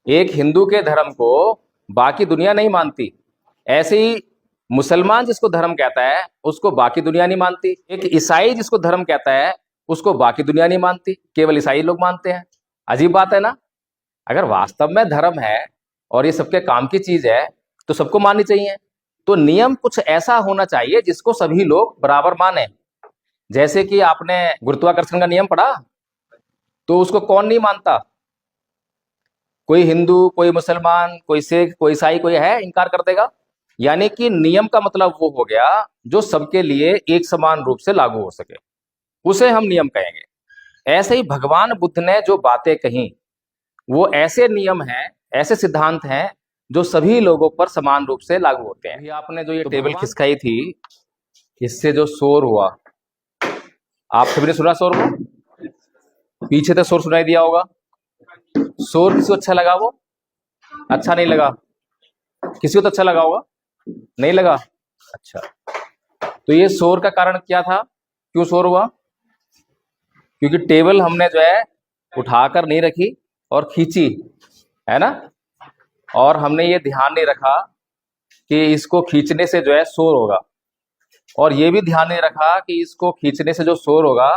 एक हिंदू के धर्म को बाकी दुनिया नहीं मानती, ऐसे ही मुसलमान जिसको धर्म कहता है उसको बाकी दुनिया नहीं मानती। एक ईसाई जिसको धर्म कहता है उसको बाकी दुनिया नहीं मानती, केवल ईसाई लोग मानते हैं। अजीब बात है ना। अगर वास्तव में धर्म है और ये सबके काम की चीज है तो सबको माननी चाहिए। तो नियम कुछ ऐसा होना चाहिए जिसको सभी लोग बराबर माने। जैसे कि आपने गुरुत्वाकर्षण का नियम पढ़ा, तो उसको कौन नहीं मानता? कोई हिंदू, कोई मुसलमान, कोई सिख, कोई ईसाई, कोई है इनकार कर देगा। यानी कि नियम का मतलब वो हो गया जो सबके लिए एक समान रूप से लागू हो सके, उसे हम नियम कहेंगे। ऐसे ही भगवान बुद्ध ने जो बातें कही वो ऐसे नियम हैं, ऐसे सिद्धांत हैं जो सभी लोगों पर समान रूप से लागू होते हैं। आपने जो ये टेबल खिसकाई थी, इससे जो शोर हुआ, आप सभी ने सुना शोर को? पीछे तो शोर सुनाई दिया होगा। शोर किसी को अच्छा लगा? वो अच्छा नहीं लगा। किसी को तो अच्छा लगा होगा, नहीं लगा? अच्छा, तो ये शोर का कारण क्या था? क्यों शोर हुआ? क्योंकि टेबल हमने जो है उठाकर नहीं रखी और खींची, है ना। और हमने ये ध्यान नहीं रखा कि इसको खींचने से जो है शोर होगा, और ये भी ध्यान नहीं रखा कि इसको खींचने से जो शोर होगा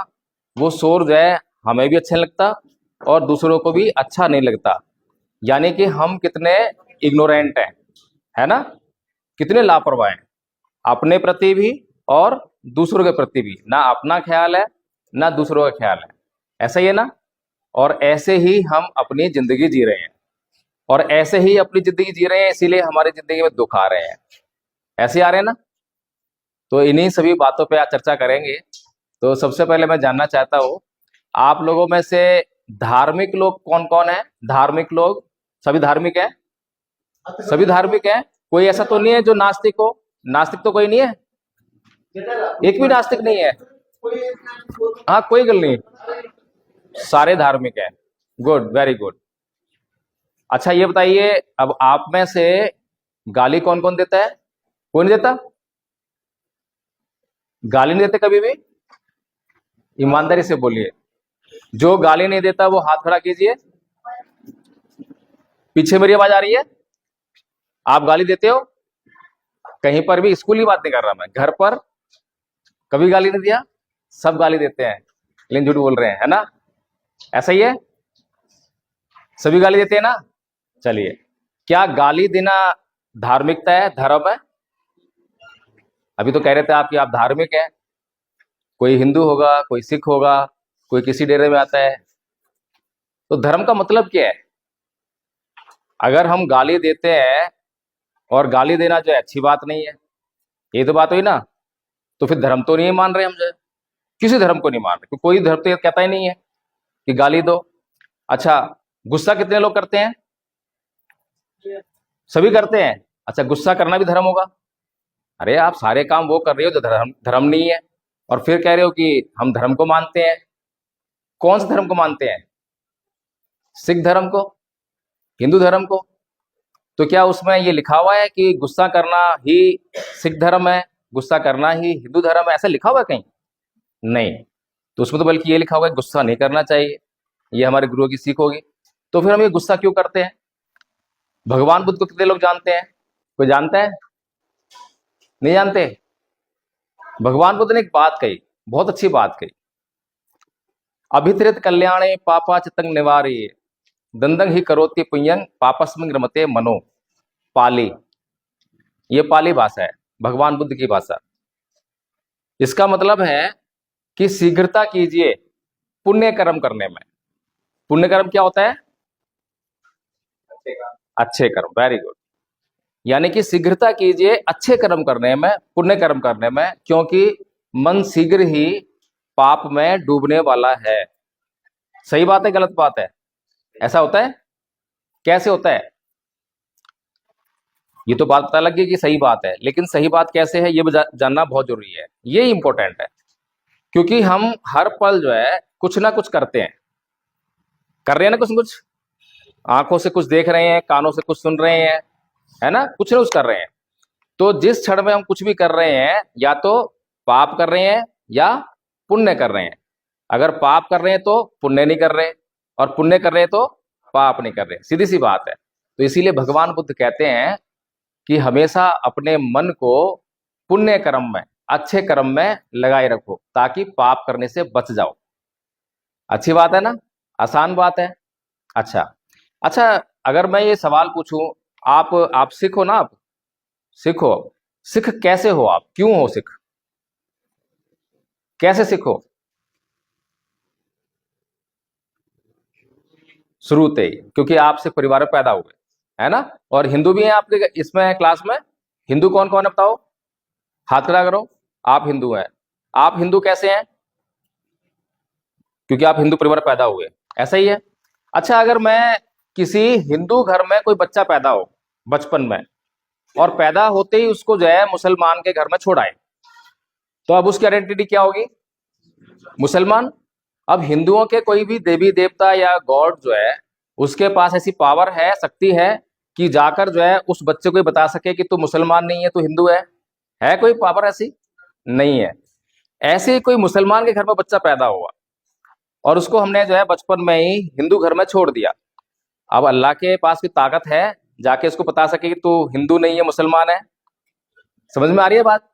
वो शोर जो है हमें भी अच्छा नहीं लगता और दूसरों को भी अच्छा नहीं लगता। यानी कि हम कितने इग्नोरेंट हैं, है ना, कितने लापरवाह हैं, अपने प्रति भी और दूसरों के प्रति भी। ना अपना ख्याल है ना दूसरों का ख्याल है, ऐसा ही है ना। और ऐसे ही हम अपनी जिंदगी जी रहे हैं, और ऐसे ही अपनी जिंदगी जी रहे हैं, इसीलिए हमारी जिंदगी में दुख आ रहे हैं, ऐसे ही आ रहे हैं ना। तो इन्हीं सभी बातों पे आज चर्चा करेंगे। तो सबसे पहले मैं जानना चाहता हूँ, आप लोगों में से धार्मिक लोग कौन कौन है? धार्मिक लोग सभी धार्मिक हैं? सभी धार्मिक हैं? कोई ऐसा तो नहीं है जो नास्तिक हो? नास्तिक तो कोई नहीं है, एक भी नास्तिक नहीं है। हाँ, कोई गल नहीं, सारे धार्मिक हैं। Good, very good. अच्छा ये बताइए, अब आप में से गाली कौन कौन देता है? कोई नहीं देता? गाली नहीं देते कभी भी? ईमानदारी से बोलिए। जो गाली नहीं देता वो हाथ खड़ा कीजिए। पीछे मेरी आवाज आ रही है? आप गाली देते हो कहीं पर भी? स्कूल की बात नहीं कर रहा मैं, घर पर कभी गाली नहीं दिया? सब गाली देते हैं, लेकिन झूठ बोल रहे हैं, है ना। ऐसा ही है, सभी गाली देते हैं ना। चलिए, क्या गाली देना धार्मिकता है, धर्म है? अभी तो कह रहे थे आप कि आप धार्मिक हैं। कोई हिंदू होगा, कोई सिख होगा, कोई किसी डेरे में आता है। तो धर्म का मतलब क्या है? अगर हम गाली देते हैं, और गाली देना जो है अच्छी बात नहीं है, ये तो बात हुई ना। तो फिर धर्म तो नहीं मान रहे हम जो है, किसी धर्म को नहीं मान रहे, कोई धर्म तो ये कहता ही नहीं है कि गाली दो। अच्छा, गुस्सा कितने लोग करते हैं? सभी करते हैं। अच्छा, गुस्सा करना भी धर्म होगा? अरे आप सारे काम वो कर रहे हो जो धर्म धर्म नहीं है, और फिर कह रहे हो कि हम धर्म को मानते हैं। कौन से धर्म को मानते हैं? सिख धर्म को? हिंदू धर्म को? तो क्या उसमें ये लिखा हुआ है कि गुस्सा करना ही सिख धर्म है, गुस्सा करना ही हिंदू धर्म है? ऐसा लिखा हुआ है कहीं? नहीं। तो उसमें तो बल्कि ये लिखा हुआ है गुस्सा नहीं करना चाहिए, ये हमारे गुरुओं की सीख होगी। तो फिर हम ये गुस्सा क्यों करते हैं? भगवान बुद्ध को कितने लोग जानते हैं? कोई जानता है? नहीं जानते? भगवान बुद्ध ने एक बात कही, बहुत अच्छी बात कही। अभितरित कल्याणे पापा चितंग निवारे दंदंग ही करोति पुण्यं पापस्मिंग रमते मनो। पाली, ये पाली भाषा है, भगवान बुद्ध की भाषा। इसका मतलब है कि शीघ्रता कीजिए पुण्य कर्म करने में। पुण्य कर्म क्या होता है? अच्छे कर्म, वेरी गुड। यानी कि शीघ्रता कीजिए अच्छे कर्म करने में, पुण्य कर्म करने में, क्योंकि मन शीघ्र ही पाप में डूबने वाला है। सही बात है, गलत बात है? ऐसा होता है? कैसे होता है? ये तो बात पता लग गई कि सही बात है, लेकिन सही बात कैसे है ये भी जानना बहुत जरूरी है, ये इंपॉर्टेंट है। क्योंकि हम हर पल जो है कुछ ना कुछ करते हैं, कर रहे हैं ना कुछ कुछ। आंखों से कुछ देख रहे हैं, कानों से कुछ सुन रहे हैं, है ना, कुछ ना कुछ कर रहे हैं। तो जिस क्षण में हम कुछ भी कर रहे हैं, या तो पाप कर रहे हैं या पुण्य कर रहे हैं। अगर पाप कर रहे हैं तो पुण्य नहीं कर रहे, और पुण्य कर रहे हैं तो पाप नहीं कर रहे, सीधी सी बात है। तो इसीलिए भगवान बुद्ध कहते हैं कि हमेशा अपने मन को पुण्य कर्म में, अच्छे कर्म में लगाए रखो, ताकि पाप करने से बच जाओ। अच्छी बात है ना, आसान बात है। अच्छा, अच्छा, अगर मैं ये सवाल पूछूं, आप सिख हो ना, आप सिख हो, सिख कैसे हो, आप क्यों हो सिख, कैसे सिख हो? शुरू से ही, क्योंकि आप सिख परिवार में पैदा हुए, है ना? और हिंदू भी हैं आपके इसमें क्लास में? हिंदू कौन कौन है बताओ, हाथ खड़ा करो। आप हिंदू हैं। आप हिंदू कैसे हैं? क्योंकि आप हिंदू परिवार में पैदा हुए, ऐसा ही है। अच्छा, अगर मैं किसी हिंदू घर में कोई बच्चा पैदा हो बचपन में, और पैदा होते ही उसको जो है मुसलमान के घर में छोड़ाए, तो अब उसकी आइडेंटिटी क्या होगी? मुसलमान। अब हिंदुओं के कोई भी देवी देवता या गॉड जो है, उसके पास ऐसी पावर है, शक्ति है, कि जाकर जो है उस बच्चे को ही बता सके कि तू मुसलमान नहीं है, तू हिंदू है कोई पावर ऐसी? नहीं है। ऐसे ही कोई मुसलमान के घर में बच्चा पैदा हुआ, और उसको हमने जो है बचपन में ही हिंदू घर में छोड़ दिया। अब अल्लाह के पास भी ताकत है जाके उसको बता सके कि तू हिंदू नहीं है, मुसलमान है। समझ में आ रही है बात?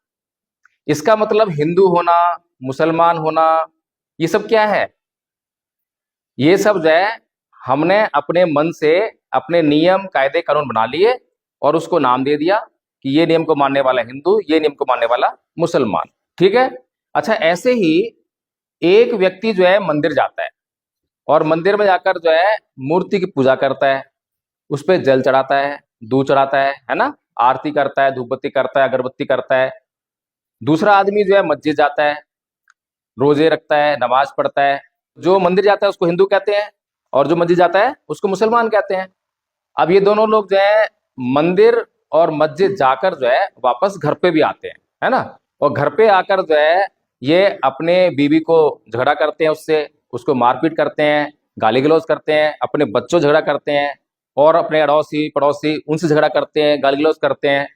इसका मतलब हिंदू होना, मुसलमान होना, ये सब क्या है? ये सब जो है हमने अपने मन से अपने नियम कायदे कानून बना लिए, और उसको नाम दे दिया कि ये नियम को मानने वाला हिंदू, ये नियम को मानने वाला मुसलमान। ठीक है। अच्छा, ऐसे ही एक व्यक्ति जो है मंदिर जाता है, और मंदिर में जाकर जो है मूर्ति की पूजा करता है, उस पर जल चढ़ाता है, दूध चढ़ाता है ना, आरती करता है, धूप बत्ती करता है, अगरबत्ती करता है। दूसरा आदमी जो है मस्जिद जाता है, रोजे रखता है, नमाज पढ़ता है। जो मंदिर जाता है उसको हिंदू कहते हैं, और जो मस्जिद जाता है उसको मुसलमान कहते हैं। अब ये दोनों लोग जो है मंदिर और मस्जिद जाकर जो है वापस घर पे भी आते हैं, है ना? और घर पे आकर जो है ये अपने बीवी को झगड़ा करते हैं, उससे उसको मारपीट करते हैं, गाली गलौज करते हैं, अपने बच्चों से झगड़ा करते हैं, और अपने अड़ोसी पड़ोसी उनसे झगड़ा करते हैं, गाली गलौज करते हैं।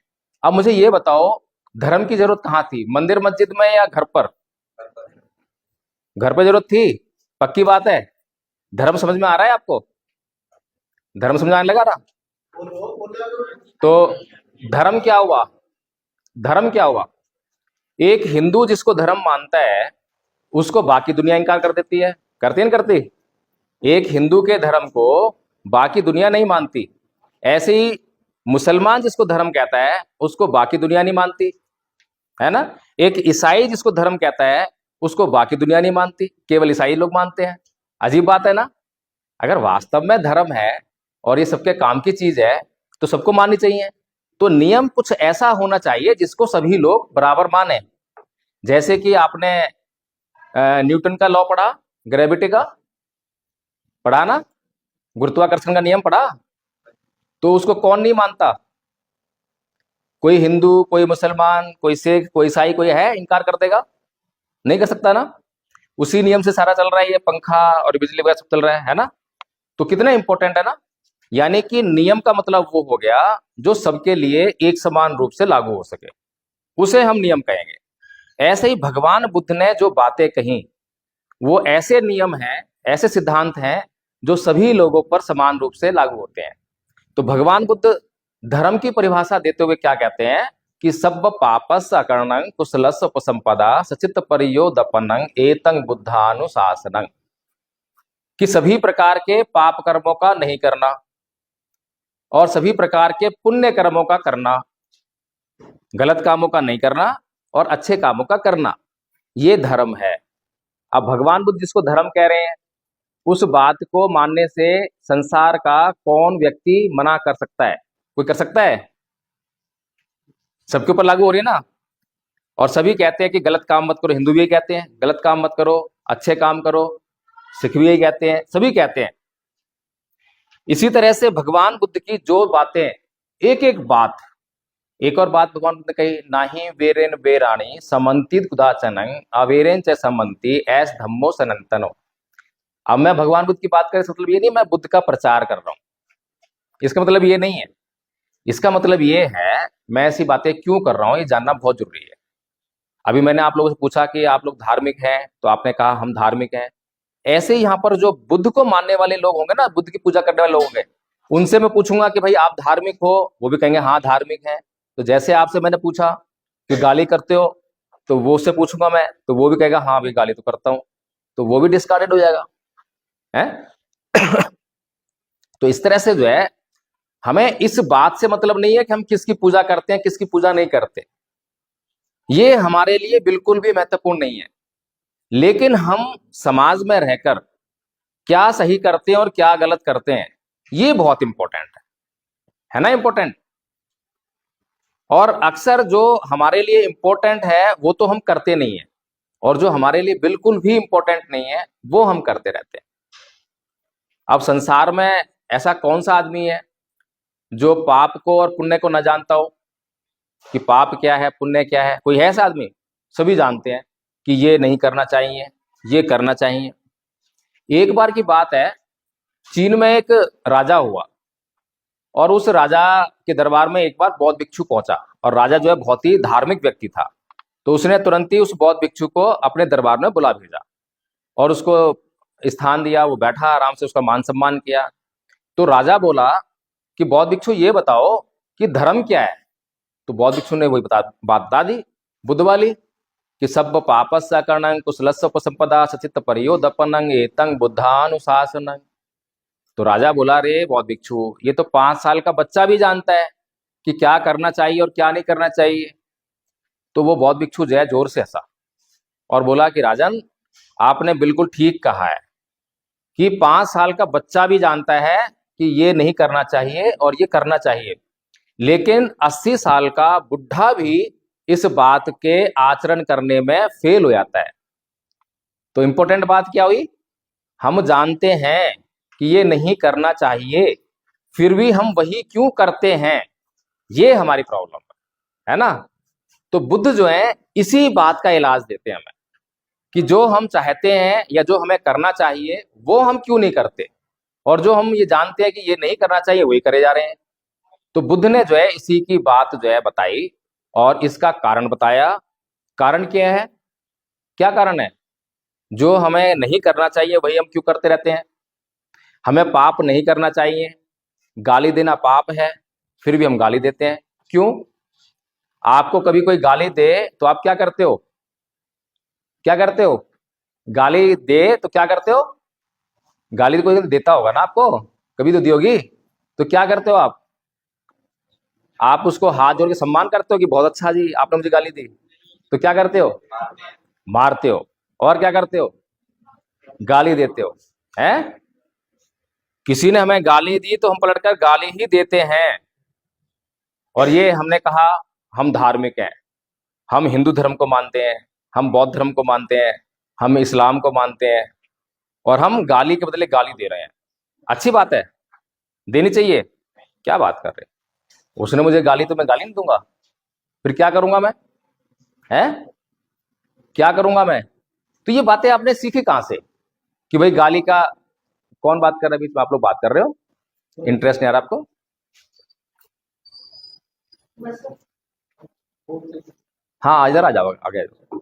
अब मुझे ये बताओ, धर्म की जरूरत कहाँ थी, मंदिर मस्जिद में या घर पर? घर पे जरूरत थी, पक्की बात है। धर्म समझ में आ रहा है आपको? धर्म समझ में आने लगा ना? तो धर्म क्या हुआ? धर्म क्या हुआ? एक हिंदू जिसको धर्म मानता है, उसको बाकी दुनिया इनकार कर देती है, करती है नहीं करती? एक हिंदू के धर्म को बाकी दुनिया नहीं मानती। ऐसे ही मुसलमान जिसको धर्म कहता है, उसको बाकी दुनिया नहीं मानती, है ना? एक ईसाई जिसको धर्म कहता है, उसको बाकी दुनिया नहीं मानती, केवल ईसाई लोग मानते हैं। अजीब बात है ना? अगर वास्तव में धर्म है और ये सबके काम की चीज है, तो सबको माननी चाहिए। तो नियम कुछ ऐसा होना चाहिए जिसको सभी लोग बराबर माने। जैसे कि आपने न्यूटन का लॉ पढ़ा, ग्रेविटी का पढ़ा ना, गुरुत्वाकर्षण का नियम पढ़ा, तो उसको कौन नहीं मानता? कोई हिंदू, कोई मुसलमान, कोई सिख, कोई ईसाई, कोई है इनकार कर देगा? नहीं कर सकता ना। उसी नियम से सारा चल रहा है, ये पंखा और बिजली वगैरह सब चल रहा है ना? तो कितना इंपॉर्टेंट है ना। यानी कि नियम का मतलब वो हो गया जो सबके लिए एक समान रूप से लागू हो सके, उसे हम नियम कहेंगे। ऐसे ही भगवान बुद्ध ने जो बातें कही, वो ऐसे नियम हैं, ऐसे सिद्धांत हैं जो सभी लोगों पर समान रूप से लागू होते हैं। तो भगवान बुद्ध धर्म की परिभाषा देते हुए क्या कहते हैं कि सब पापस अकर्णं कुशलस उपसंपदा सचित परियोदपनं एतं बुद्धानुशासनं, कि सभी प्रकार के पाप कर्मों का नहीं करना और सभी प्रकार के पुण्य कर्मों का करना, गलत कामों का नहीं करना और अच्छे कामों का करना, ये धर्म है। अब भगवान बुद्ध जिसको धर्म कह रहे हैं, उस बात को मानने से संसार का कौन व्यक्ति मना कर सकता है? कोई कर सकता है? सबके ऊपर लागू हो रही है ना। और सभी कहते हैं कि गलत काम मत करो, हिंदू भी यही कहते हैं गलत काम मत करो, अच्छे काम करो, सिख भी यही कहते हैं, सभी कहते हैं। इसी तरह से भगवान बुद्ध की जो बातें, एक एक बात, एक और बात भगवान बुद्ध ने कही, नाही वेरेन वेराणी समन्तित कुदाचनं अवेरेन च समन्ति ऐस धम्मो सनातनो। अब मैं भगवान बुद्ध की बात करें, मतलब ये नहीं मैं बुद्ध का प्रचार कर रहा हूं, इसका मतलब ये नहीं है। इसका मतलब ये है मैं ऐसी बातें क्यों कर रहा हूं, ये जानना बहुत जरूरी है। अभी मैंने आप लोगों से पूछा कि आप लोग धार्मिक हैं, तो आपने कहा हम धार्मिक हैं। ऐसे ही यहाँ पर जो बुद्ध को मानने वाले लोग होंगे ना, बुद्ध की पूजा करने वाले लोग होंगे, उनसे मैं पूछूंगा कि भाई आप धार्मिक हो, वो भी कहेंगे हाँ धार्मिक है। तो जैसे आपसे मैंने पूछा कि गाली करते हो, तो वो उससे पूछूंगा मैं, तो वो भी कहेगा हाँ भाई गाली तो करता हूं, तो वो भी डिस्कार्डेड हो जाएगा है। तो इस तरह से जो है, हमें इस बात से मतलब नहीं है कि हम किसकी पूजा करते हैं किसकी पूजा नहीं करते, ये हमारे लिए बिल्कुल भी महत्वपूर्ण नहीं है। लेकिन हम समाज में रहकर क्या सही करते हैं और क्या गलत करते हैं, ये बहुत इंपॉर्टेंट है ना, इंपॉर्टेंट। और अक्सर जो हमारे लिए इंपॉर्टेंट है वो तो हम करते नहीं है, और जो हमारे लिए बिल्कुल भी इंपॉर्टेंट नहीं है वो हम करते रहते हैं। अब संसार में ऐसा कौन सा आदमी है जो पाप को और पुण्य को न जानता हो, कि पाप क्या है पुण्य क्या है? कोई है ऐसा आदमी? सभी जानते हैं कि ये नहीं करना चाहिए, ये करना चाहिए। एक बार की बात है, चीन में एक राजा हुआ, और उस राजा के दरबार में एक बार बौद्ध भिक्षु पहुंचा, और राजा जो है बहुत ही धार्मिक व्यक्ति था। तो उसने तुरंत ही उस बौद्ध भिक्षु को अपने दरबार में बुला भेजा और उसको स्थान दिया, वो बैठा आराम से, उसका मान सम्मान किया। तो राजा बोला कि बौद्ध भिक्षु ये बताओ कि धर्म क्या है? तो बौद्ध भिक्षु ने वही बात बता दी, बुद्ध वाली, कि सब पापस्य करणं कुशलस्य उपसंपदा सचित्त परियोदपनं एतं बुद्धानुशासनं। तो राजा बोला, रे बौद्ध भिक्षु, ये तो 5 साल का बच्चा भी जानता है कि क्या करना चाहिए और क्या नहीं करना चाहिए। तो वो बौद्ध भिक्षु जो है जोर से हंसा और बोला कि राजन, आपने बिल्कुल ठीक कहा है कि 5 साल का बच्चा भी जानता है कि ये नहीं करना चाहिए और ये करना चाहिए, लेकिन 80 साल का बुढ़ा भी इस बात के आचरण करने में फेल हो जाता है। तो इंपॉर्टेंट बात क्या हुई? हम जानते हैं कि ये नहीं करना चाहिए, फिर भी हम वही क्यों करते हैं, ये हमारी प्रॉब्लम है ना। तो बुद्ध जो है इसी बात का इलाज देते हैं हमें, कि जो हम चाहते हैं या जो हमें करना चाहिए वो हम क्यों नहीं करते, और जो हम ये जानते हैं कि ये नहीं करना चाहिए वही करे जा रहे हैं। तो बुद्ध ने जो है इसी की बात जो है बताई और इसका कारण बताया। कारण क्या है? क्या कारण है? जो हमें नहीं करना चाहिए वही हम क्यों करते रहते हैं। हमें पाप नहीं करना चाहिए, गाली देना पाप है, फिर भी हम गाली देते हैं। क्यों? आपको कभी कोई गाली दे तो आप क्या करते हो? क्या करते हो? गाली दे तो क्या करते हो? गाली तो कोई देता होगा ना आपको, कभी तो दी होगी। तो क्या करते हो आप उसको हाथ जोड़ के सम्मान करते हो कि बहुत अच्छा जी आपने मुझे गाली दी। तो क्या करते हो? मारते हो। और क्या करते हो? गाली देते हो। हैं? किसी ने हमें गाली दी तो हम पलटकर गाली ही देते हैं। और ये हमने कहा हम धार्मिक हैं, हम हिंदू धर्म को मानते हैं, हम बौद्ध धर्म को मानते हैं, हम इस्लाम को मानते हैं, और हम गाली के बदले गाली दे रहे हैं। अच्छी बात है, देनी चाहिए। क्या बात कर रहे हैं? उसने मुझे गाली तो मैं गाली नहीं दूंगा, फिर क्या करूंगा मैं? हैं? क्या करूंगा मैं? तो ये बातें आपने सीखी कहां से कि भाई गाली का? कौन बात कर रहा है बीच में? आप लोग बात कर रहे हो, इंटरेस्ट नहीं आ रहा आपको? हाँ इधर आ जाओ, आगे आ जाओ।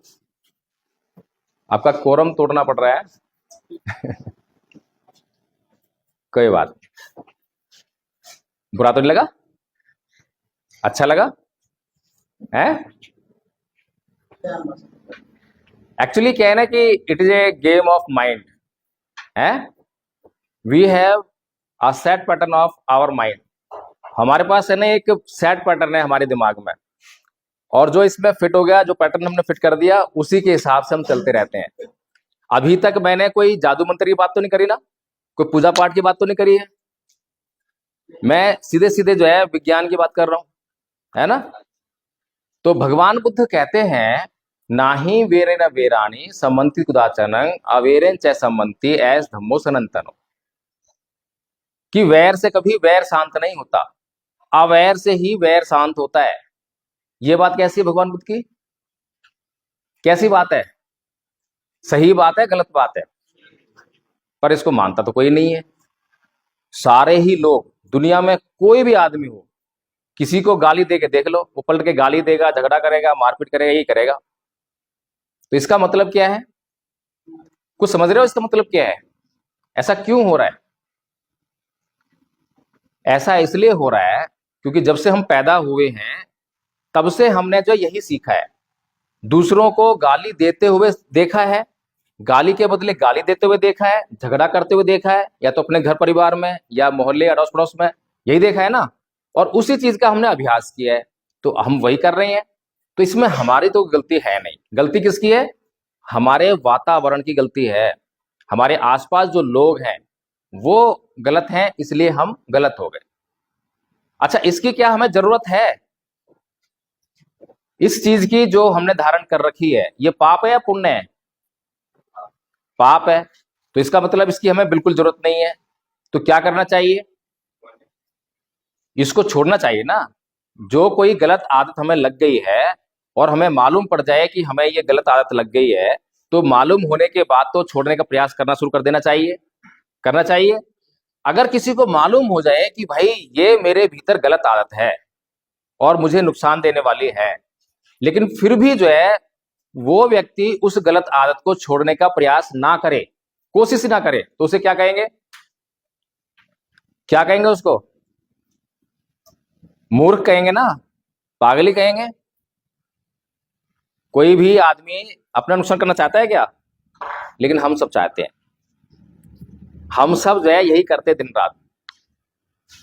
आपका कोरम तोड़ना पड़ रहा है। कोई बात नहीं। बुरा तो नहीं लगा? अच्छा लगा है? एक्चुअली क्या है ना कि it is a game of mind है। We have a set pattern of our mind. हमारे पास है ना एक सेट पैटर्न है हमारे दिमाग में, और जो इसमें फिट हो गया, जो पैटर्न हमने फिट कर दिया, उसी के हिसाब से हम चलते रहते हैं। अभी तक मैंने कोई जादू मंत्र की बात तो नहीं करी ना, कोई पूजा पाठ की बात तो नहीं करी है। मैं सीधे सीधे जो है विज्ञान की बात कर रहा हूं, है ना। तो भगवान बुद्ध कहते हैं, नाही वेरे न वेराणी सम्मति कुदाचनं अवेरेन च सम्मति एस धम्मो सनातनो, कि वैर से कभी वैर शांत नहीं होता, अवैर से ही वैर शांत होता है। ये बात कैसी है भगवान बुद्ध की? कैसी बात है? सही बात है, गलत बात है? पर इसको मानता तो कोई नहीं है। सारे ही लोग, दुनिया में कोई भी आदमी हो, किसी को गाली दे के देख लो, वो पलट के गाली देगा, झगड़ा करेगा, मारपीट करेगा, यही करेगा। तो इसका मतलब क्या है? कुछ समझ रहे हो इसका मतलब क्या है? ऐसा क्यों हो रहा है? ऐसा इसलिए हो रहा है क्योंकि जब से हम पैदा हुए हैं तब से हमने जो यही सीखा है, दूसरों को गाली देते हुए देखा है, गाली के बदले गाली देते हुए देखा है, झगड़ा करते हुए देखा है, या तो अपने घर परिवार में या मोहल्ले अड़ोस पड़ोस में, यही देखा है ना। और उसी चीज का हमने अभ्यास किया है, तो हम वही कर रहे हैं। तो इसमें हमारी तो गलती है नहीं। गलती किसकी है? हमारे वातावरण की गलती है। हमारे आसपास जो लोग हैं वो गलत हैं, इसलिए हम गलत हो गए। अच्छा, इसकी क्या हमें जरूरत है? इस चीज की जो हमने धारण कर रखी है, ये पाप है या पुण्य है? पाप है। तो इसका मतलब इसकी हमें बिल्कुल जरूरत नहीं है। तो क्या करना चाहिए? इसको छोड़ना चाहिए ना। जो कोई गलत आदत हमें लग गई है और हमें मालूम पड़ जाए कि हमें ये गलत आदत लग गई है, तो मालूम होने के बाद तो छोड़ने का प्रयास करना शुरू कर देना चाहिए, करना चाहिए। अगर किसी को मालूम हो जाए कि भाई ये मेरे भीतर गलत आदत है और मुझे नुकसान देने वाली है, लेकिन फिर भी जो है वो व्यक्ति उस गलत आदत को छोड़ने का प्रयास ना करे, कोशिश ना करे, तो उसे क्या कहेंगे? क्या कहेंगे उसको? मूर्ख कहेंगे ना, पागल ही कहेंगे। कोई भी आदमी अपना नुकसान करना चाहता है क्या? लेकिन हम सब चाहते हैं। हम सब जो है यही करते हैं दिन रात।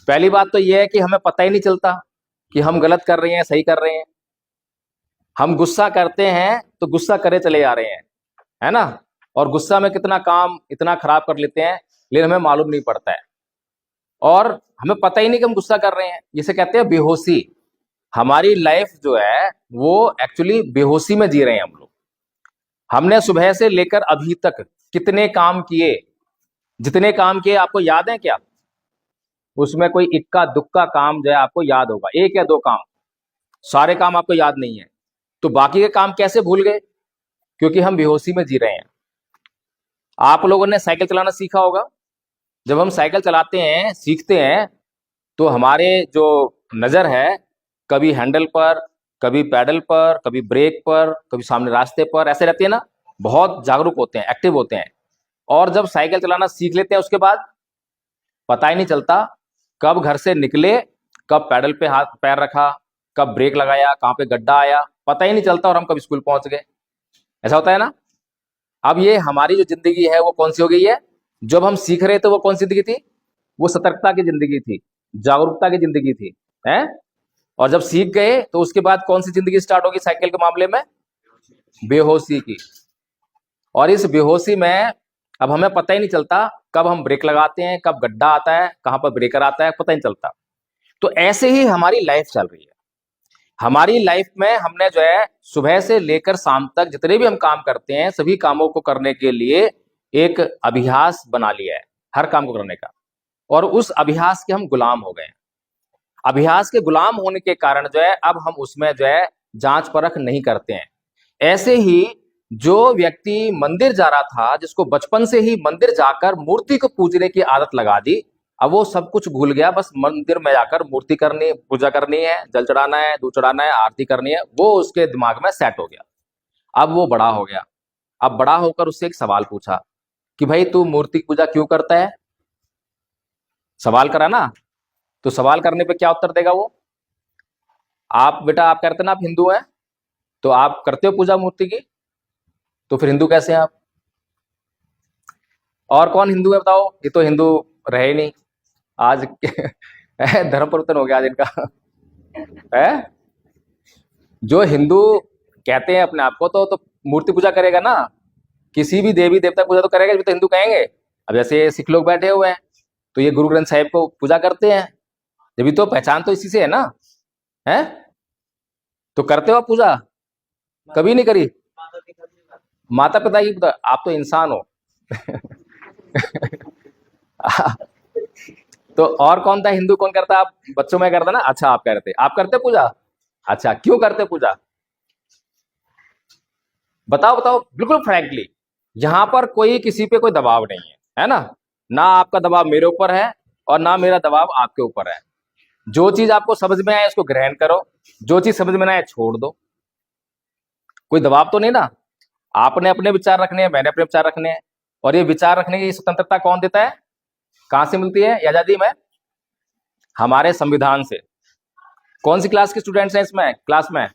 पहली बात तो यह है कि हमें पता ही नहीं चलता कि हम गलत कर रहे हैं सही कर रहे हैं। हम गुस्सा करते हैं तो गुस्सा करे चले जा रहे हैं, है ना। और गुस्सा में कितना काम इतना खराब कर लेते हैं, लेकिन हमें मालूम नहीं पड़ता है। और हमें पता ही नहीं कि हम गुस्सा कर रहे हैं। जिसे कहते हैं बेहोशी। हमारी लाइफ जो है वो एक्चुअली बेहोशी में जी रहे हैं हम लोग। हमने सुबह से लेकर अभी तक कितने काम किए, जितने काम किए आपको याद है क्या? उसमें कोई इक्का दुक्का काम जो है आपको याद होगा, एक या दो काम। सारे काम आपको याद नहीं है। तो बाकी के काम कैसे भूल गए? क्योंकि हम बेहोशी में जी रहे हैं। आप लोगों ने साइकिल चलाना सीखा होगा। जब हम साइकिल चलाते हैं, सीखते हैं, तो हमारे जो नजर है कभी हैंडल पर, कभी पैडल पर, कभी ब्रेक पर, कभी सामने रास्ते पर, ऐसे रहती है ना। बहुत जागरूक होते हैं, एक्टिव होते हैं। और जब साइकिल चलाना सीख लेते हैं उसके बाद पता ही नहीं चलता कब घर से निकले, कब पैडल पे हाथ पैर रखा, कब ब्रेक लगाया, कहाँ पे गड्ढा आया, पता ही नहीं चलता, और हम कब स्कूल पहुंच गए। ऐसा होता है ना। अब ये हमारी जो जिंदगी है वो कौन सी हो गई है? जब हम सीख रहे थे वो कौन सी जिंदगी थी? वो सतर्कता की जिंदगी थी, जागरूकता की जिंदगी थी, है। और जब सीख गए तो उसके बाद कौन सी जिंदगी स्टार्ट होगी साइकिल के मामले में? बेहोशी की। और इस बेहोशी में अब हमें पता ही नहीं चलता कब हम ब्रेक लगाते हैं, कब गड्ढा आता है, कहां पर ब्रेकर आता है, पता ही नहीं चलता। तो ऐसे ही हमारी लाइफ चल रही है। हमारी लाइफ में हमने जो है सुबह से लेकर शाम तक जितने भी हम काम करते हैं, सभी कामों को करने के लिए एक अभ्यास बना लिया है, हर काम को करने का। और उस अभ्यास के हम गुलाम हो गए हैं। अभ्यास के गुलाम होने के कारण जो है अब हम उसमें जो है जांच परख नहीं करते हैं। ऐसे ही जो व्यक्ति मंदिर जा रहा था, जिसको बचपन से ही मंदिर जाकर मूर्ति को पूजने की आदत लगा दी, अब वो सब कुछ भूल गया। बस मंदिर में जाकर मूर्ति करनी, पूजा करनी है, जल चढ़ाना है, दूध चढ़ाना है, आरती करनी है, वो उसके दिमाग में सेट हो गया। अब वो बड़ा हो गया। अब बड़ा होकर उससे एक सवाल पूछा कि भाई तू मूर्ति की पूजा क्यों करता है? सवाल करा ना। तो सवाल करने पे क्या उत्तर देगा वो? आप बेटा, आप कहते ना आप हिंदू हैं, तो आप करते हो पूजा मूर्ति की, तो फिर हिंदू कैसे हैं आप? और कौन हिंदू है बताओ? ये तो हिंदू रहे ही नहीं आज। धर्म परिवर्तन हो गया आज इनका। है। जो हिंदू कहते हैं अपने आप को, तो मूर्ति पूजा करेगा ना, किसी भी देवी देवता पूजा तो करेगा, जब तो हिंदू कहेंगे। अब जैसे सिख लोग बैठे हुए हैं, तो ये गुरु ग्रंथ साहिब को पूजा करते हैं, जब तो पहचान तो इसी से है ना। है। तो करते हो आप पूजा? कभी नहीं करी? माता पिता की पूजा? आप तो इंसान हो। तो और कौन था हिंदू, कौन करता? आप बच्चों में करता ना। अच्छा, आप करते, आप करते पूजा? अच्छा, क्यों करते पूजा? बताओ बताओ, बिल्कुल फ्रैंकली। यहां पर कोई किसी पे कोई दबाव नहीं है ना। ना आपका दबाव मेरे ऊपर है और ना मेरा दबाव आपके ऊपर है। जो चीज आपको समझ में आए उसको ग्रहण करो, जो चीज समझ में ना आए छोड़ दो। कोई दबाव तो नहीं ना। आपने अपने विचार रखने हैं, मैंने अपने विचार रखने हैं। और ये विचार रखने की स्वतंत्रता कौन देता है? कहां से मिलती है ये आजादी में? हमारे संविधान से। कौन सी क्लास के स्टूडेंट्स हैं इसमें क्लास में?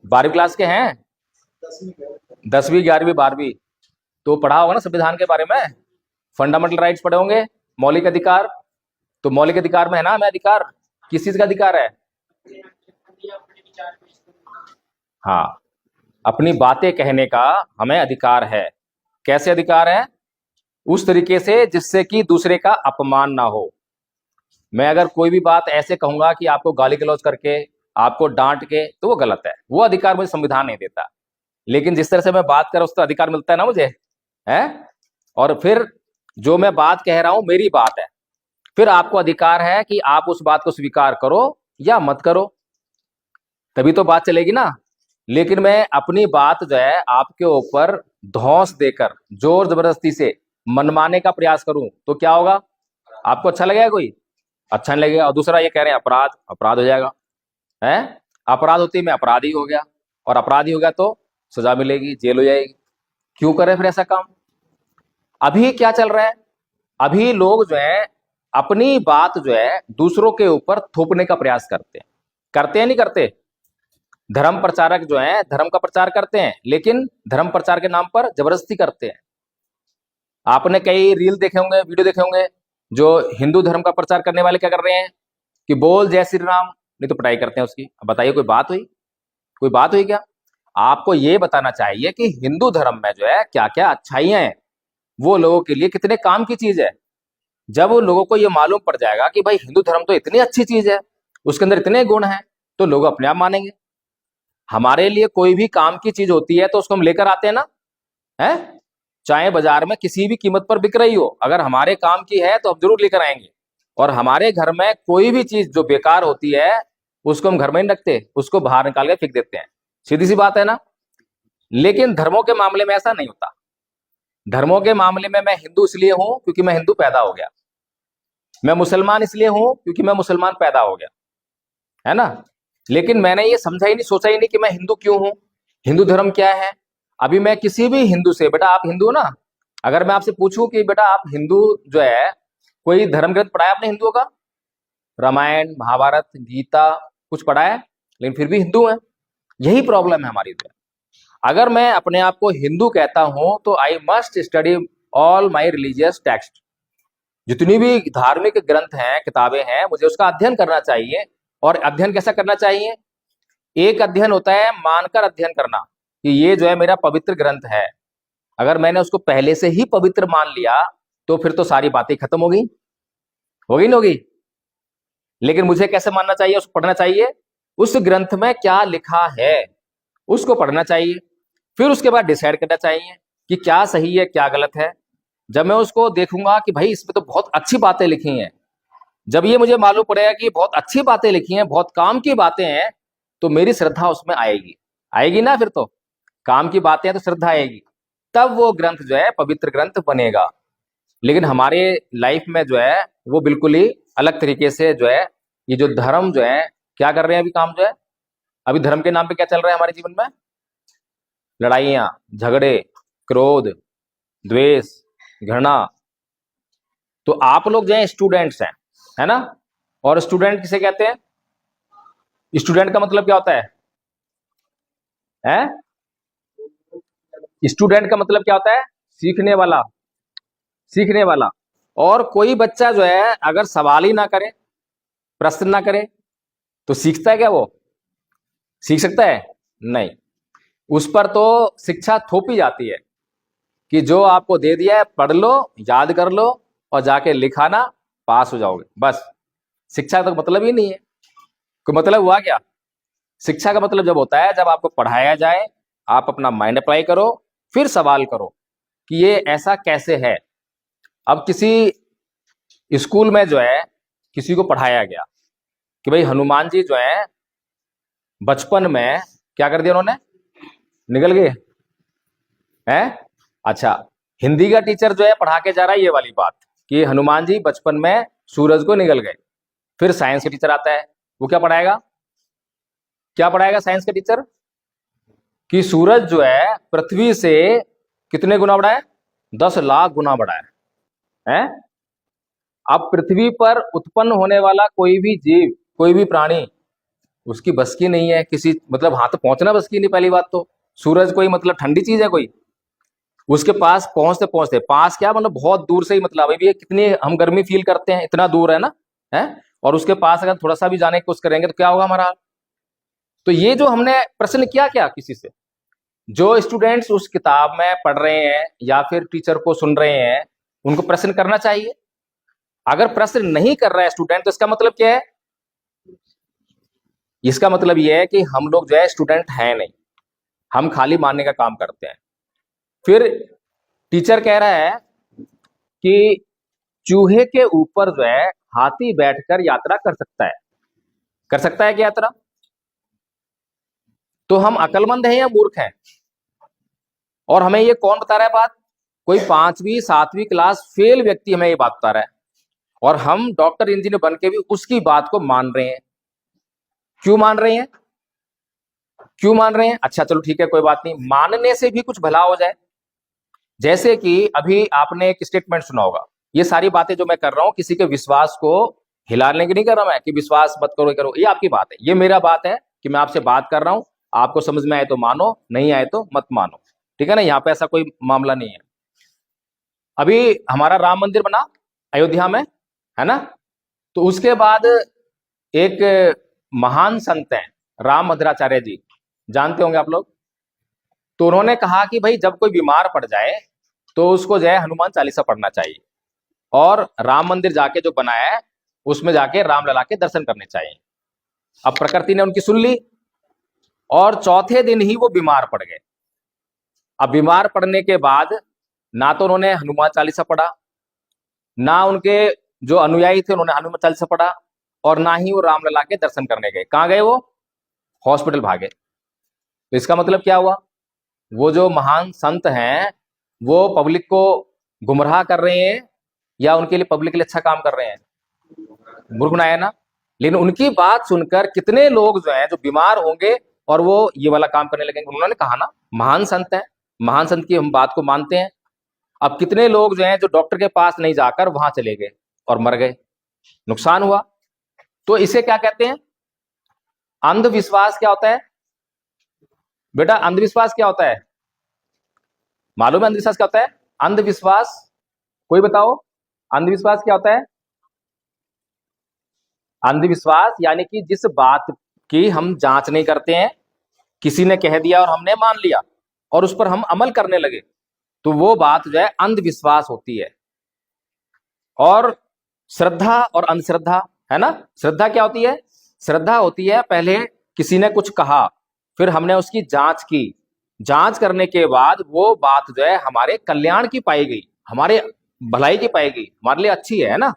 12वीं क्लास के हैं? 10वीं 11वीं 12वीं? तो पढ़ा होगा ना संविधान के बारे में, फंडामेंटल राइट्स पढ़े होंगे, मौलिक अधिकार। तो मौलिक अधिकार में है ना हमें अधिकार, किस चीज का अधिकार है? हाँ, अपनी बातें कहने का हमें अधिकार है। कैसे अधिकार है? उस तरीके से जिससे कि दूसरे का अपमान ना हो। मैं अगर कोई भी बात ऐसे कहूंगा कि आपको गाली गलौज करके, आपको डांट के, तो वो गलत है, वो अधिकार मुझे संविधान नहीं देता। लेकिन जिस तरह से मैं बात कर रहा हूं उस तरह अधिकार मिलता है ना मुझे, है। और फिर जो मैं बात कह रहा हूं मेरी बात है, फिर आपको अधिकार है कि आप उस बात को स्वीकार करो या मत करो, तभी तो बात चलेगी ना। लेकिन मैं अपनी बात जो है आपके ऊपर धौंस देकर, जोर जबरदस्ती से मनमाने का प्रयास करूं तो क्या होगा? आपको अच्छा लगेगा? कोई अच्छा नहीं लगेगा। और दूसरा ये कह रहे हैं अपराध, अपराध हो जाएगा, है। अपराध होते ही मैं अपराधी हो गया, और अपराधी हो गया तो सजा मिलेगी, जेल हो जाएगी। क्यों करें फिर ऐसा काम? अभी क्या चल रहा है? अभी लोग जो है अपनी बात जो है दूसरों के ऊपर थोपने का प्रयास करते हैं नहीं करते? धर्म प्रचारक जो है धर्म का प्रचार करते हैं, लेकिन धर्म प्रचार के नाम पर जबरदस्ती करते हैं। आपने कई रील देखे होंगे, वीडियो देखे होंगे, जो हिंदू धर्म का प्रचार करने वाले क्या कर रहे हैं कि बोल जय श्री राम, नहीं तो पिटाई करते हैं उसकी। अब बताइए कोई बात हुई? कोई बात हुई क्या? आपको ये बताना चाहिए कि हिंदू धर्म में जो है क्या क्या अच्छाइयां हैं, वो लोगों के लिए कितने काम की चीज है। जब उन लोगों को ये मालूम पड़ जाएगा कि भाई हिंदू धर्म तो इतनी अच्छी चीज है, उसके अंदर इतने गुण हैं, तो लोग अपने आप मानेंगे। हमारे लिए कोई भी काम की चीज होती है तो उसको हम लेकर आते हैं ना, है। चाहे बाजार में किसी भी कीमत पर बिक रही हो, अगर हमारे काम की है तो हम जरूर लेकर आएंगे। और हमारे घर में कोई भी चीज जो बेकार होती है उसको हम घर में नहीं रखते, उसको बाहर निकाल के फेंक देते हैं। सीधी सी बात है ना। लेकिन धर्मों के मामले में ऐसा नहीं होता। धर्मों के मामले में मैं हिंदू इसलिए हूं क्योंकि मैं हिंदू पैदा हो गया, मैं मुसलमान इसलिए हूं क्योंकि मैं मुसलमान पैदा हो गया, है ना। लेकिन मैंने ये समझा ही नहीं, सोचा ही नहीं कि मैं हिंदू क्यों हूं, हिंदू धर्म क्या है। अभी मैं किसी भी हिंदू से, बेटा आप हिंदू हो ना, अगर मैं आपसे पूछूं कि बेटा आप हिंदू जो है कोई धर्म ग्रंथ पढ़ा है आपने हिंदुओं का? रामायण, महाभारत, गीता कुछ पढ़ा है? लेकिन फिर भी हिंदू है। यही प्रॉब्लम है हमारी तो। अगर मैं अपने आप को हिंदू कहता हूं तो I must study all my religious text. जितनी भी धार्मिक ग्रंथ हैं, किताबें हैं, मुझे उसका अध्ययन करना चाहिए। और अध्ययन कैसा करना चाहिए? एक अध्ययन होता है मानकर अध्ययन करना कि ये जो है मेरा पवित्र ग्रंथ है। अगर मैंने उसको पहले से ही पवित्र मान लिया तो फिर तो सारी बातें खत्म होगी, होगी नहीं होगी? लेकिन मुझे कैसे मानना चाहिए? उसको पढ़ना चाहिए, उस ग्रंथ में क्या लिखा है उसको पढ़ना चाहिए, फिर उसके बाद डिसाइड करना चाहिए कि क्या सही है क्या गलत है। जब मैं उसको देखूंगा कि भाई इसमें तो बहुत अच्छी बातें लिखी हैं, जब ये मुझे मालूम पड़ेगा कि बहुत अच्छी बातें लिखी हैं, बहुत काम की बातें हैं, तो मेरी श्रद्धा उसमें आएगी। आएगी ना? फिर तो काम की बातें हैं तो श्रद्धा आएगी, तब वो ग्रंथ जो है पवित्र ग्रंथ बनेगा। लेकिन हमारे लाइफ में जो है वो बिल्कुल ही अलग तरीके से जो है ये जो धर्म जो है क्या कर रहे हैं अभी काम जो है। अभी धर्म के नाम पे क्या चल रहा है हमारे जीवन में? लड़ाइयां, झगड़े, क्रोध, द्वेष, घृणा। तो आप लोग जो है स्टूडेंट्स हैं, है ना। और स्टूडेंट किसे कहते हैं? स्टूडेंट का मतलब क्या होता है? हैं? स्टूडेंट का मतलब क्या होता है? सीखने वाला, सीखने वाला। और कोई बच्चा जो है अगर सवाल ही ना करे, प्रश्न ना करे, तो सीखता है क्या? वो सीख सकता है? नहीं। उस पर तो शिक्षा थोपी जाती है कि जो आपको दे दिया है पढ़ लो, याद कर लो और जाके लिखाना, पास हो जाओगे। बस शिक्षा का तो मतलब ही नहीं है। कोई मतलब हुआ क्या? शिक्षा का मतलब जब होता है जब आपको पढ़ाया जाए, आप अपना माइंड अप्लाई करो, फिर सवाल करो कि ये ऐसा कैसे है। अब किसी स्कूल में जो है किसी को पढ़ाया गया कि भाई हनुमान जी जो है बचपन में क्या कर दिया उन्होंने? निकल गए हैं। अच्छा, हिंदी का टीचर जो है पढ़ा के जा रहा है ये वाली बात कि हनुमान जी बचपन में सूरज को निगल गए। फिर साइंस का टीचर आता है, वो क्या पढ़ाएगा? क्या पढ़ाएगा साइंस का टीचर? कि सूरज जो है पृथ्वी से कितने गुना बड़ा है? 10 लाख गुना बड़ा है? अब पृथ्वी पर उत्पन्न होने वाला कोई भी जीव, कोई भी प्राणी, उसकी बस की नहीं है किसी, मतलब वहां तो पहुंचना बस की नहीं। पहली बात तो सूरज कोई मतलब ठंडी चीज है कोई? उसके पास पहुंचते पहुंचते, पास क्या मतलब बहुत दूर से ही, मतलब अभी भी ये कितनी हम गर्मी फील करते हैं, इतना दूर है ना, है। और उसके पास अगर थोड़ा सा भी जाने की कोशिश करेंगे तो क्या होगा हमारा? तो ये जो हमने प्रश्न किया क्या किसी से, जो स्टूडेंट्स उस किताब में पढ़ रहे हैं या फिर टीचर को सुन रहे हैं, उनको प्रश्न करना चाहिए। अगर प्रश्न नहीं कर रहा है स्टूडेंट, तो इसका मतलब क्या है? इसका मतलब यह है कि हम लोग जो है स्टूडेंट हैं नहीं, हम खाली मानने का काम करते हैं। फिर टीचर कह रहा है कि चूहे के ऊपर जो है हाथी बैठकर यात्रा कर सकता है। कर सकता है क्या यात्रा? तो हम अकलमंद हैं या मूर्ख हैं? और हमें ये कौन बता रहा है बात? कोई 5वीं 7वीं क्लास फेल व्यक्ति हमें ये बात बता रहा है, और हम डॉक्टर इंजीनियर बन के भी उसकी बात को मान रहे हैं। क्यों मान रहे हैं? क्यों मान रहे हैं? अच्छा चलो ठीक है, कोई बात नहीं, मानने से भी कुछ भला हो जाए। जैसे कि अभी आपने एक स्टेटमेंट सुना होगा, ये सारी बातें जो मैं कर रहा हूं किसी के विश्वास को हिलाने की नहीं कर रहा मैं, कि विश्वास मत करो करो, ये आपकी बात है, ये मेरा बात है कि मैं आपसे बात कर रहा हूं। आपको समझ में आए तो मानो, नहीं आए तो मत मानो, ठीक है ना? यहाँ पे ऐसा कोई मामला नहीं है। अभी हमारा राम मंदिर बना अयोध्या में, है ना? तो उसके बाद एक महान संत हैं राम भद्राचार्य जी, जानते होंगे आप लोग। तो उन्होंने कहा कि भाई जब कोई बीमार पड़ जाए तो उसको जो है हनुमान चालीसा पढ़ना चाहिए, और राम मंदिर जाके जो बनाया है उसमें जाके रामलला के दर्शन करने चाहिए। अब प्रकृति ने उनकी सुन ली, और चौथे दिन ही वो बीमार पड़ गए। अब बीमार पड़ने के बाद ना तो उन्होंने हनुमान चालीसा पढ़ा, ना उनके जो अनुयायी थे उन्होंने हनुमान चालीसा पढ़ा, और ना ही वो रामलला के दर्शन करने गए। कहाँ गए वो? हॉस्पिटल भागे। तो इसका मतलब क्या हुआ? वो जो महान संत हैं वो पब्लिक को गुमराह कर रहे हैं, या उनके लिए पब्लिक के लिए अच्छा काम कर रहे हैं? मूर्ख बनाया ना। लेकिन उनकी बात सुनकर कितने लोग जो हैं जो बीमार होंगे और वो ये वाला काम करने लगेंगे। उन्होंने कहा ना, महान संत है, महान संत की हम बात को मानते हैं। अब कितने लोग जो हैं जो डॉक्टर के पास नहीं जाकर वहां चले गए और मर गए, नुकसान हुआ। तो इसे क्या कहते हैं? अंधविश्वास। क्या होता है बेटा? अंधविश्वास क्या होता है? मालूम है अंधविश्वास क्या होता है? अंधविश्वास कोई बताओ, अंधविश्वास क्या होता है? अंधविश्वास यानी कि जिस बात की हम जांच नहीं करते हैं, किसी ने कह दिया और हमने मान लिया और उस पर हम अमल करने लगे, तो वो बात जो है अंधविश्वास होती है। और श्रद्धा और अंधश्रद्धा, है ना? श्रद्धा क्या होती है? श्रद्धा होती है पहले किसी ने कुछ कहा, फिर हमने उसकी जांच की, जांच करने के बाद वो बात जो है हमारे कल्याण की पाई गई, हमारे भलाई की पाई गई, हमारे लिए अच्छी है ना?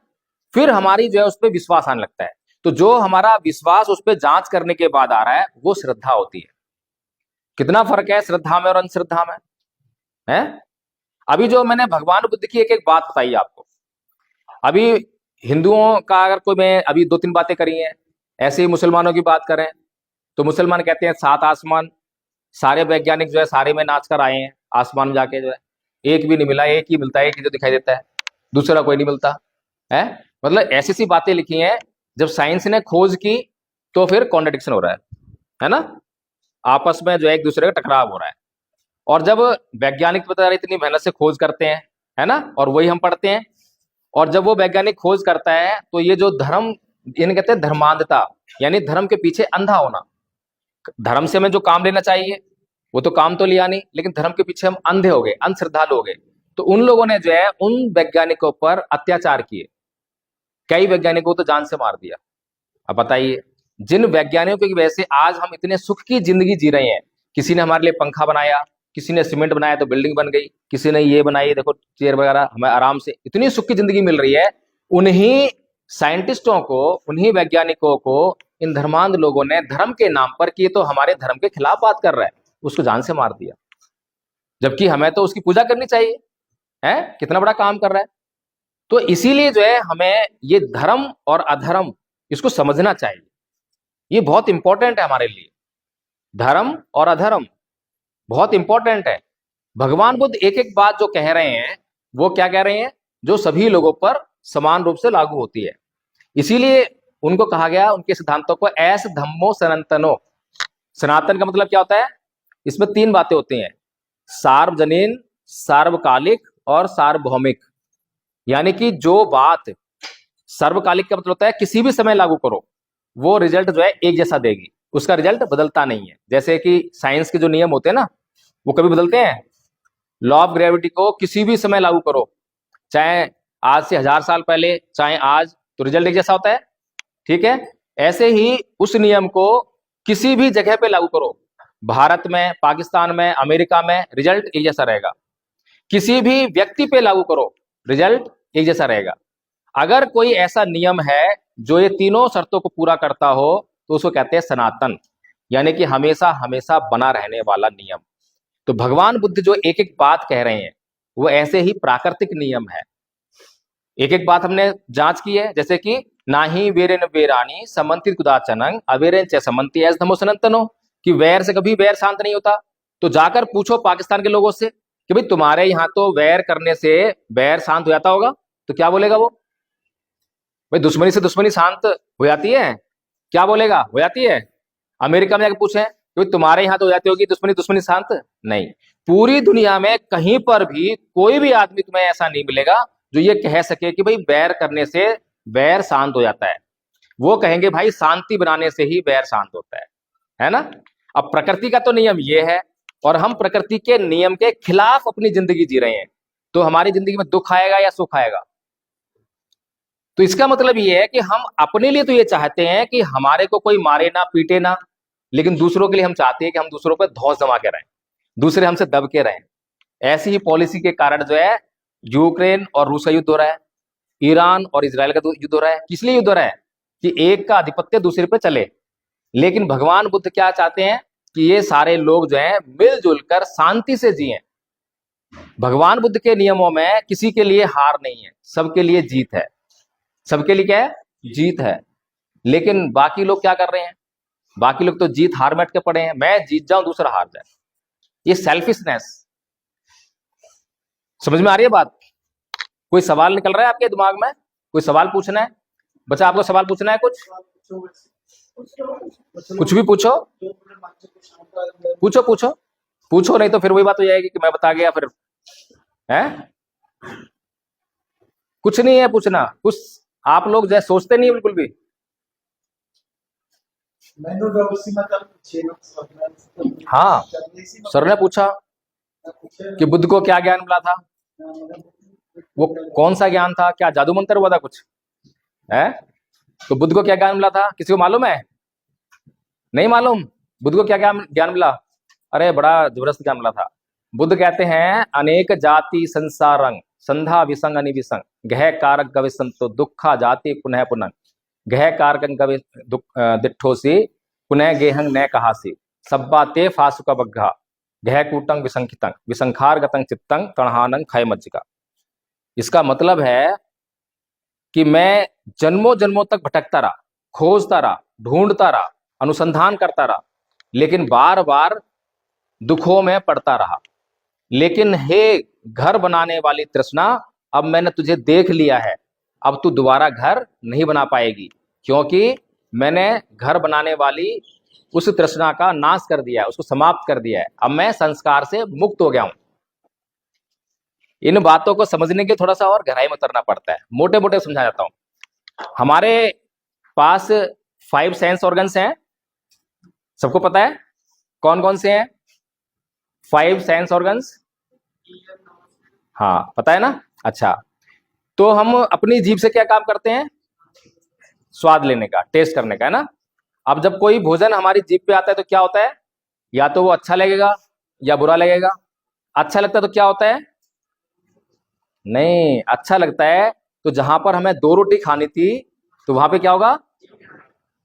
फिर हमारी जो है उस पर विश्वास आने लगता है। तो जो हमारा विश्वास उस पर जांच करने के बाद आ रहा है वो श्रद्धा होती है। कितना फर्क है श्रद्धा में और अंधश्रद्धा में, है? अभी जो मैंने भगवान बुद्ध की एक एक बात बताई आपको, अभी हिंदुओं का अगर कोई, मैं अभी 2-3 बातें करी हैं, ऐसे ही मुसलमानों की बात करें तो मुसलमान कहते हैं 7 आसमान, सारे वैज्ञानिक जो है सारे में नाच कर आए हैं, आसमान में जाके जो है एक भी नहीं मिला, एक ही मिलता है, एक ही जो दिखाई देता है, दूसरा कोई नहीं मिलता है। मतलब ऐसी सी बातें लिखी हैं, जब साइंस ने खोज की तो फिर कॉन्ट्रडिक्शन हो रहा है ना? आपस में जो है एक दूसरे का टकराव हो रहा है। और जब वैज्ञानिक बता रहे इतनी मेहनत से खोज करते हैं, है ना, और वही हम पढ़ते हैं, और जब वो वैज्ञानिक खोज करता है तो ये जो धर्म, इन्हें कहते हैं धर्मांधता, यानी धर्म के पीछे अंधा होना। धर्म से हमें जो काम लेना चाहिए वो तो काम तो लिया नहीं, लेकिन धर्म के पीछे हम अंधे हो गए, अंधश्रद्धालु हो गए। तो उन लोगों ने जो है उन वैज्ञानिकों पर अत्याचार किए, कई वैज्ञानिकों को तो जान से मार दिया। अब बताइए, जिन वैज्ञानिकों की वजह से आज हम इतने सुख की जिंदगी जी रहे हैं, किसी ने हमारे लिए पंखा बनाया, किसी ने सीमेंट बनाया तो बिल्डिंग बन गई, किसी ने ये बनाई, देखो चेयर वगैरह, हमें आराम से इतनी सुख की जिंदगी मिल रही है। उन्हीं साइंटिस्टों को, उन्हीं वैज्ञानिकों को इन धर्मांध लोगों ने धर्म के नाम पर, कि ये तो हमारे धर्म के खिलाफ बात कर रहा है, उसको जान से मार दिया। जबकि हमें तो उसकी पूजा करनी चाहिए, है? कितना बड़ा काम कर रहा है। तो इसीलिए जो है हमें ये धर्म और अधर्म इसको समझना चाहिए, ये बहुत इंपॉर्टेंट है हमारे लिए। धर्म और अधर्म बहुत इंपॉर्टेंट है। भगवान बुद्ध एक एक बात जो कह रहे हैं वो क्या कह रहे हैं, जो सभी लोगों पर समान रूप से लागू होती है। इसीलिए उनको कहा गया, उनके सिद्धांतों को एस धम्मो सनातनो। सनातन का मतलब क्या होता है, इसमें तीन बातें होती हैं, सार्वजनीन, सार्वकालिक और सार्वभौमिक। यानी कि जो बात सर्वकालिक का मतलब होता है किसी भी समय लागू करो, वो रिजल्ट जो है एक जैसा देगी, उसका रिजल्ट बदलता नहीं है। जैसे कि साइंस के जो नियम होते हैं ना, वो कभी बदलते हैं। लॉ ऑफ ग्रेविटी को किसी भी समय लागू करो, चाहे आज से 1000 साल पहले, चाहे आज, तो रिजल्ट एक जैसा होता है। ठीक है, ऐसे ही उस नियम को किसी भी जगह पे लागू करो, भारत में, पाकिस्तान में, अमेरिका में, रिजल्ट एक जैसा रहेगा। किसी भी व्यक्ति पे लागू करो, रिजल्ट एक जैसा रहेगा। अगर कोई ऐसा नियम है जो ये तीनों शर्तों को पूरा करता हो, तो उसको कहते हैं सनातन, यानी कि हमेशा हमेशा बना रहने वाला नियम। तो भगवान बुद्ध जो एक एक बात कह रहे हैं, वो ऐसे ही प्राकृतिक नियम है। एक एक बात हमने जांच की है, जैसे कि नाही वेरेन वेरानी समन्ति कुदाचनंग अवेरेन च समन्ति एस धमो सनातनो, कि वैर से कभी वैर शांत नहीं होता। तो जाकर पूछो पाकिस्तान के लोगों से कि भाई तुम्हारे यहाँ तो वैर करने से वैर शांत हो जाता होगा, तो क्या बोलेगा वो, भाई दुश्मनी से दुश्मनी शांत हो जाती है, क्या बोलेगा, हो जाती है। अमेरिका में जाकर पूछे कि भाई तुम्हारे यहाँ तो हो जाती होगी दुश्मनी, दुश्मनी शांत नहीं। पूरी दुनिया में कहीं पर भी कोई भी आदमी तुम्हें ऐसा नहीं मिलेगा जो ये कह सके कि भाई वैर करने से वैर शांत हो जाता है। वो कहेंगे भाई शांति बनाने से ही वैर शांत होता है ना। अब प्रकृति का तो नियम ये है, और हम प्रकृति के नियम के खिलाफ अपनी जिंदगी जी रहे हैं, तो हमारी जिंदगी में दुख आएगा या सुख आएगा। तो इसका मतलब ये है कि हम अपने लिए तो ये चाहते हैं कि हमारे को कोई मारे ना, पीटे ना, लेकिन दूसरों के लिए हम चाहते हैं कि हम दूसरों पर धौंस जमा के रहें, दूसरे हमसे दब के रहें। ऐसी ही पॉलिसी के कारण जो है यूक्रेन और रूस का युद्ध हो रहा है, ईरान और इजराइल का युद्ध हो रहा है। किस लिए युद्ध हो रहा है, कि एक का आधिपत्य दूसरे पे चले। लेकिन भगवान बुद्ध क्या चाहते हैं कि ये सारे लोग जो हैं मिलजुल कर शांति से जिएं। भगवान बुद्ध के नियमों में किसी के लिए हार नहीं है, सबके लिए जीत है। सबके लिए क्या है, जीत है। लेकिन बाकी लोग क्या कर रहे हैं, बाकी लोग तो जीत हार में अटके पड़े हैं, मैं जीत जाऊं दूसरा हार जाए। ये सेल्फिशनेस, समझ में आ रही है बात। कोई सवाल निकल रहा है आपके दिमाग में, कोई सवाल पूछना है बच्चा, आपको सवाल पूछना है कुछ, कुछ भी पूछो, पूछो पूछो पूछो, नहीं तो फिर वही बात हो जाएगी कि मैं बता गया फिर है। कुछ नहीं है पूछना, कुछ आप लोग जैसे सोचते नहीं है बिल्कुल भी। हाँ, सर ने पूछा कि बुद्ध को क्या ज्ञान मिला था, वो कौन सा ज्ञान था, क्या जादू मंत्र हुआ था कुछ है। तो बुद्ध को क्या ज्ञान मिला था, किसी को मालूम है, नहीं मालूम। बुद्ध को क्या ज्ञान मिला, अरे बड़ा जबरदस्त ज्ञान मिला था। बुद्ध कहते हैं अनेक जाति संसारंग संधा विसंग अनिविसंग गह कारक गवे संतो दुखा जाति पुनः पुनः गह कारक गवे दिठोसी पुनः गेहंग न कहासी सब्बा ते फासुका बग्घा गह कूटंग विसंखितंग विसंखार गतंग चित्तंग तणहानंग खय मज्जिका। इसका मतलब है कि मैं जन्मों जन्मों तक भटकता रहा, खोजता रहा, ढूंढता रहा, अनुसंधान करता रहा, लेकिन बार बार दुखों में पड़ता रहा। लेकिन हे घर बनाने वाली तृष्णा, अब मैंने तुझे देख लिया है, अब तू दोबारा घर नहीं बना पाएगी, क्योंकि मैंने घर बनाने वाली उस तृष्णा का नाश कर दिया है, उसको समाप्त कर दिया है। अब मैं संस्कार से मुक्त हो गया हूं। इन बातों को समझने के थोड़ा सा और गहराई में उतरना पड़ता है, मोटे मोटे समझा जाता हूं। हमारे पास 5 सेंस ऑर्गन्स हैं, सबको पता है कौन कौन से हैं 5 सेंस ऑर्गन्स, हाँ पता है ना। अच्छा, तो हम अपनी जीभ से क्या काम करते हैं, स्वाद लेने का, टेस्ट करने का, है ना। अब जब कोई भोजन हमारी जीभ पे आता है तो क्या होता है, या तो वो अच्छा लगेगा या बुरा लगेगा। अच्छा लगता है तो क्या होता है, नहीं, अच्छा लगता है तो जहां पर हमें 2 रोटी खानी थी तो वहां पे क्या होगा,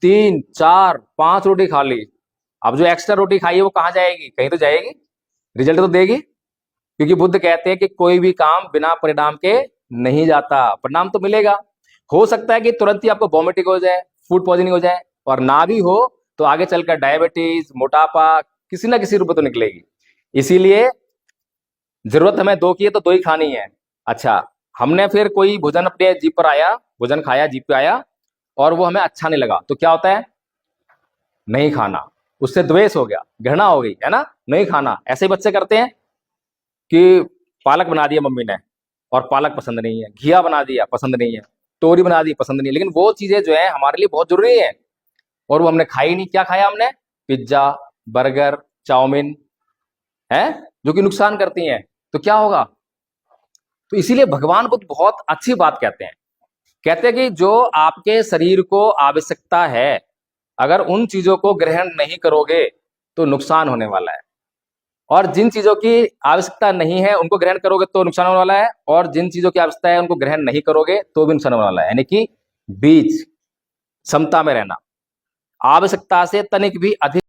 3 4 5 रोटी खा ली। अब जो एक्स्ट्रा रोटी खाई है वो कहां जाएगी, कहीं तो जाएगी, रिजल्ट तो देगी। क्योंकि बुद्ध कहते हैं कि कोई भी काम बिना परिणाम के नहीं जाता, परिणाम तो मिलेगा। हो सकता है कि तुरंत ही आपको वॉमिटिंग हो जाए, फूड पॉइजनिंग हो जाए, और ना भी हो तो आगे चलकर डायबिटीज, मोटापा किसी ना किसी रूप में तो निकलेगी। इसीलिए जरूरत हमें 2 की है तो 2 ही खानी है, अच्छा, हमने फिर कोई भोजन अपने जीभ पर आया, भोजन खाया, जीभ पे आया और वो हमें अच्छा नहीं लगा, तो क्या होता है? नहीं खाना। उससे द्वेष हो गया, घृणा हो गई, है ना? नहीं खाना। ऐसे ही बच्चे करते हैं कि पालक बना दिया मम्मी ने और पालक पसंद नहीं है, घिया बना दिया पसंद नहीं है, तोरी बना दी पसंद नहीं है, लेकिन वो चीजें जो है हमारे लिए बहुत जरूरी है और वो हमने खाई नहीं। क्या खाया हमने? पिज्जा, बर्गर, चाउमीन, है, जो कि नुकसान करती हैं। तो क्या होगा? तो इसीलिए भगवान बुद्ध बहुत अच्छी बात कहते हैं। कहते हैं कि जो आपके शरीर को आवश्यकता है, अगर उन चीजों को ग्रहण नहीं करोगे तो नुकसान होने वाला है, और जिन चीजों की आवश्यकता नहीं है उनको ग्रहण करोगे तो नुकसान होने वाला है, और जिन चीजों की आवश्यकता है उनको ग्रहण नहीं करोगे तो भी नुकसान होने वाला है। यानी कि बीच, समता में रहना, आवश्यकता से तनिक भी अधिक